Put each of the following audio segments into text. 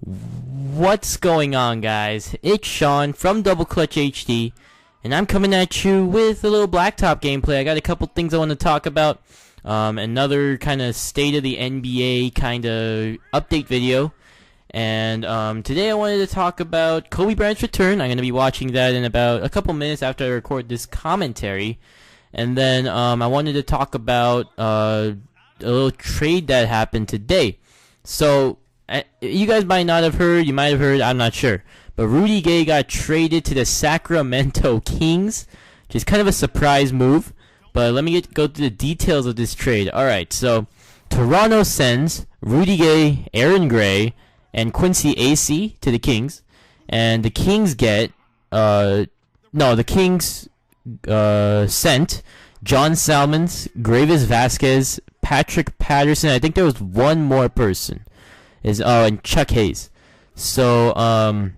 What's going on, guys? It's Sean from DoubleClutchHD, and I'm coming at you with a little Blacktop gameplay. I got a couple things I want to talk about. Another kind of state of the NBA kind of update video. And today I wanted to talk about Kobe Bryant's return. I'm going to be watching that in about a couple minutes after I record this commentary. And then I wanted to talk about a little trade that happened today. So you guys might not have heard, you might have heard, I'm not sure. But Rudy Gay got traded to the Sacramento Kings, which is kind of a surprise move. But let me go through the details of this trade. Alright, so Toronto sends Rudy Gay, Aaron Gray, and Quincy AC to the Kings. And the Kings get, the Kings sent John Salmons, Gravis Vasquez, Patrick Patterson. I think there was one more person. And Chuck Hayes. So I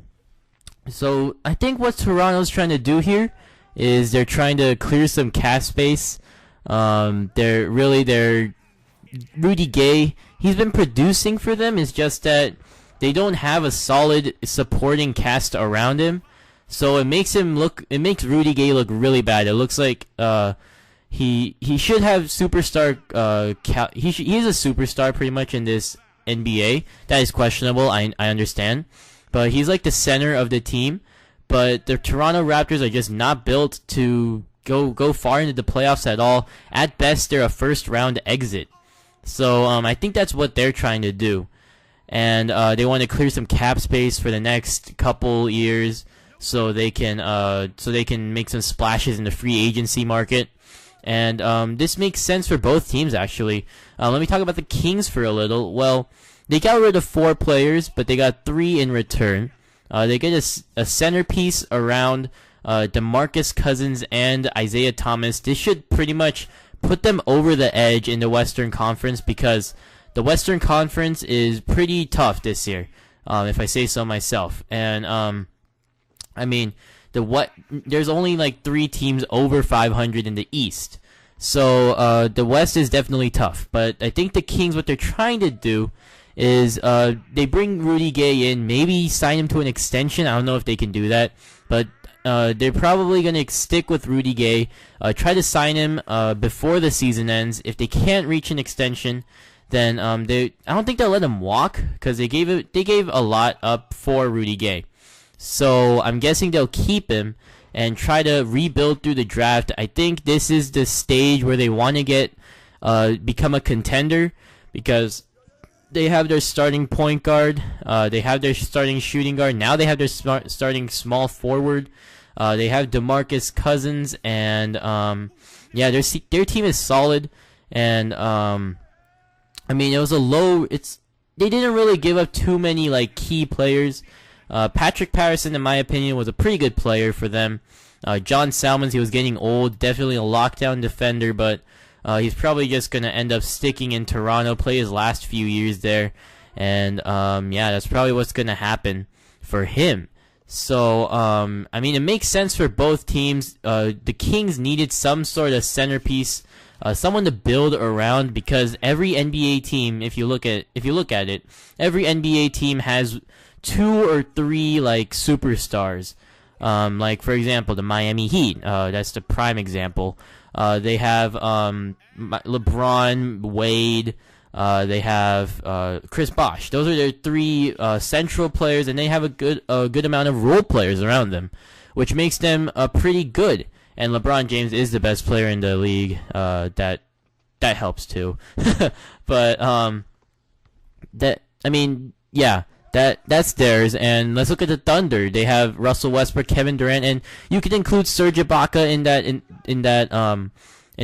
think what Toronto's trying to do here is they're trying to clear some cap space. They're Rudy Gay. He's been producing for them. It's just that they don't have a solid supporting cast around him. So it makes Rudy Gay look really bad. It looks like he should have superstar. He is a superstar pretty much in this NBA. That is questionable. I understand, but he's like the center of the team. But the Toronto Raptors are just not built to go far into the playoffs at all. At best, they're a first round exit. So I think that's what they're trying to do, and they want to clear some cap space for the next couple years, so they can make some splashes in the free agency market. And this makes sense for both teams, actually. Let me talk about the Kings for a little. Well, they got rid of 4 players, but they got 3 in return. They get a centerpiece around DeMarcus Cousins and Isaiah Thomas. This should pretty much put them over the edge in the Western Conference, because the Western Conference is pretty tough this year, if I say so myself. And I mean, there's only like 3 teams over 500 in the East. So the West is definitely tough. But I think the Kings, what they're trying to do is they bring Rudy Gay in, maybe sign him to an extension. I don't know if they can do that, but they're probably going to stick with Rudy Gay, try to sign him before the season ends. If they can't reach an extension, then I don't think they'll let him walk, because they gave a lot up for Rudy Gay. So I'm guessing they'll keep him and try to rebuild through the draft. I think this is the stage where they want to become a contender, because they have their starting point guard, they have their starting shooting guard, now they have their starting small forward, they have DeMarcus Cousins, and their team is solid. And I mean, it was they didn't really give up too many like key players. Patrick Patterson, in my opinion, was a pretty good player for them. John Salmons, he was getting old, definitely a lockdown defender, but he's probably just going to end up sticking in Toronto, play his last few years there. And that's probably what's going to happen for him. So, I mean, it makes sense for both teams. The Kings needed some sort of centerpiece, someone to build around, because every NBA team, if you look at it, every NBA team has 2 or 3 like superstars. Like for example, the Miami Heat. That's the prime example. They have LeBron, Wade. They have Chris Bosh. Those are their 3 central players, and they have a good amount of role players around them, which makes them pretty good. And LeBron James is the best player in the league. That helps too. But that's theirs. And let's look at the Thunder. They have Russell Westbrook, Kevin Durant, and you could include Serge Ibaka in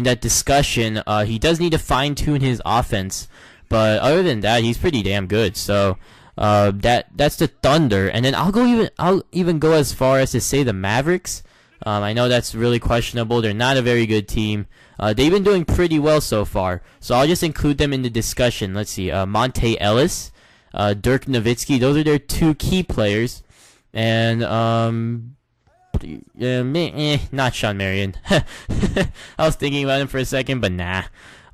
that discussion. He does need to fine tune his offense, but other than that, he's pretty damn good. So that's the Thunder. And then I'll even go as far as to say the Mavericks. I know that's really questionable. They're not a very good team. They've been doing pretty well so far, so I'll just include them in the discussion. Let's see, Monte Ellis, Dirk Nowitzki. Those are their 2 key players. And not Sean Marion. I was thinking about him for a second, but nah.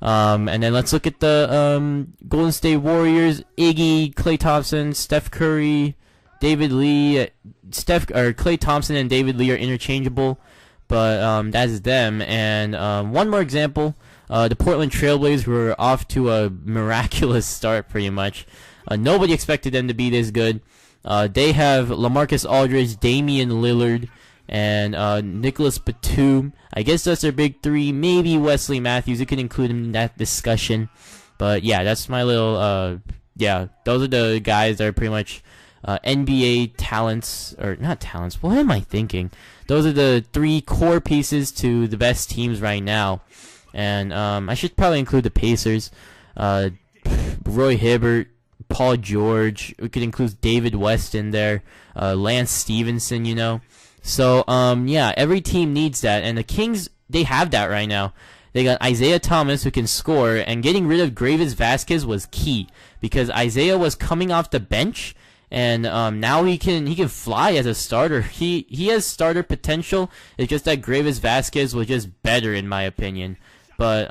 And then let's look at the Golden State Warriors. Iggy, Klay Thompson, Steph Curry, David Lee. Klay Thompson and David Lee are interchangeable, but that is them. And one more example, the Portland Trailblazers were off to a miraculous start, pretty much. Nobody expected them to be this good. They have LaMarcus Aldridge, Damian Lillard, and Nicholas Batum. I guess that's their big three. Maybe Wesley Matthews. You can include him in that discussion. But yeah, that's my little yeah, those are the guys that are pretty much NBA talents, or not talents. What am I thinking? Those are the three core pieces to the best teams right now. And I should probably include the Pacers. Roy Hibbert, Paul George. We could include David West in there. Lance Stevenson, you know. So, yeah, every team needs that, and the Kings, they have that right now. They got Isaiah Thomas, who can score, and getting rid of Gravis Vasquez was key, because Isaiah was coming off the bench, and now he can fly as a starter. He has starter potential. It's just that Gravis Vasquez was just better, in my opinion. But,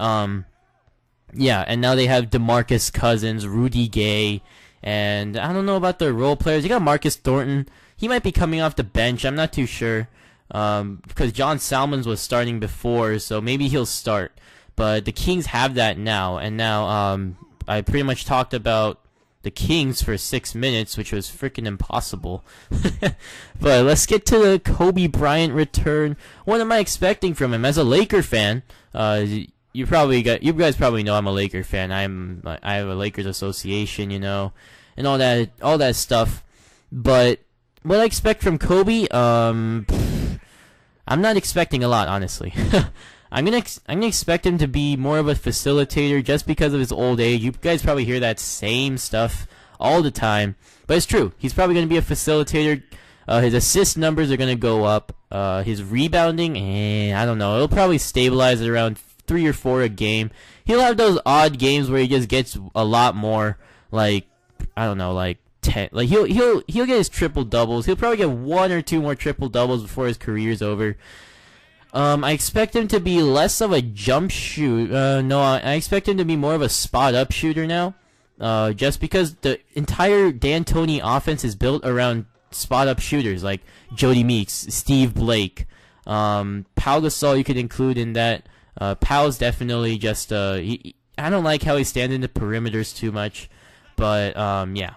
yeah, and now they have DeMarcus Cousins, Rudy Gay, and I don't know about the role players. They got Marcus Thornton. He might be coming off the bench. I'm not too sure, because John Salmons was starting before, so maybe he'll start. But the Kings have that now, and now I pretty much talked about the Kings for 6 minutes, which was freaking impossible. But let's get to the Kobe Bryant return. What am I expecting from him? As a Laker fan, you guys probably know I'm a Laker fan. I have a Lakers association, you know, and all that stuff. But what I expect from Kobe, I'm not expecting a lot, honestly. I'm gonna expect him to be more of a facilitator, just because of his old age. You guys probably hear that same stuff all the time, but it's true. He's probably gonna be a facilitator. His assist numbers are gonna go up. His rebounding, I don't know. It'll probably stabilize at around 3 or 4 a game. He'll have those odd games where he just gets a lot more, like, I don't know, like 10. Like he'll get his triple doubles. He'll probably get 1 or 2 more triple doubles before his career's over. I expect him to be less of a jump shoot. No, I expect him to be more of a spot up shooter now. Just because the entire D'Antoni offense is built around spot up shooters like Jody Meeks, Steve Blake, Pau Gasol. You could include in that. Pau's definitely just I don't like how he stands in the perimeters too much, but yeah.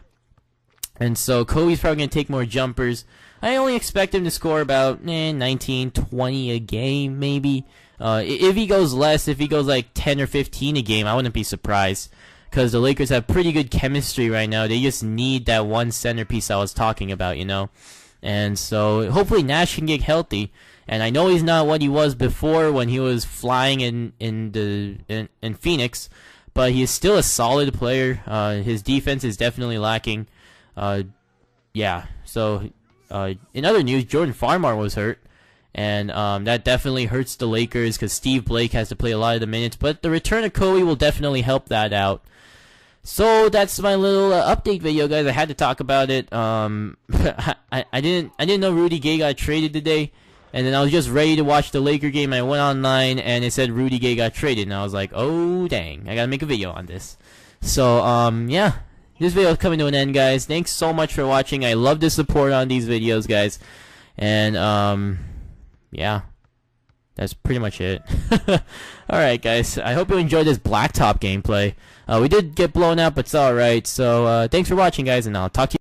And so Kobe's probably going to take more jumpers. I only expect him to score about 19, 20 a game, maybe. If he goes less, if he goes like 10 or 15 a game, I wouldn't be surprised. Because the Lakers have pretty good chemistry right now. They just need that one centerpiece I was talking about, you know. And so hopefully Nash can get healthy. And I know he's not what he was before when he was flying in Phoenix. But he is still a solid player. His defense is definitely lacking. Yeah, so in other news, Jordan Farmar was hurt, and that definitely hurts the Lakers because Steve Blake has to play a lot of the minutes, but the return of Kobe will definitely help that out. So that's my little update video, guys. I had to talk about it. I didn't know Rudy Gay got traded today, and then I was just ready to watch the Laker game, and I went online, and it said Rudy Gay got traded, and I was like, oh, dang, I gotta make a video on this. So, yeah. This video is coming to an end, guys. Thanks so much for watching. I love the support on these videos, guys. And, yeah. That's pretty much it. Alright, guys. I hope you enjoyed this Blacktop gameplay. We did get blown out, but it's alright. So, thanks for watching, guys, and I'll talk to you.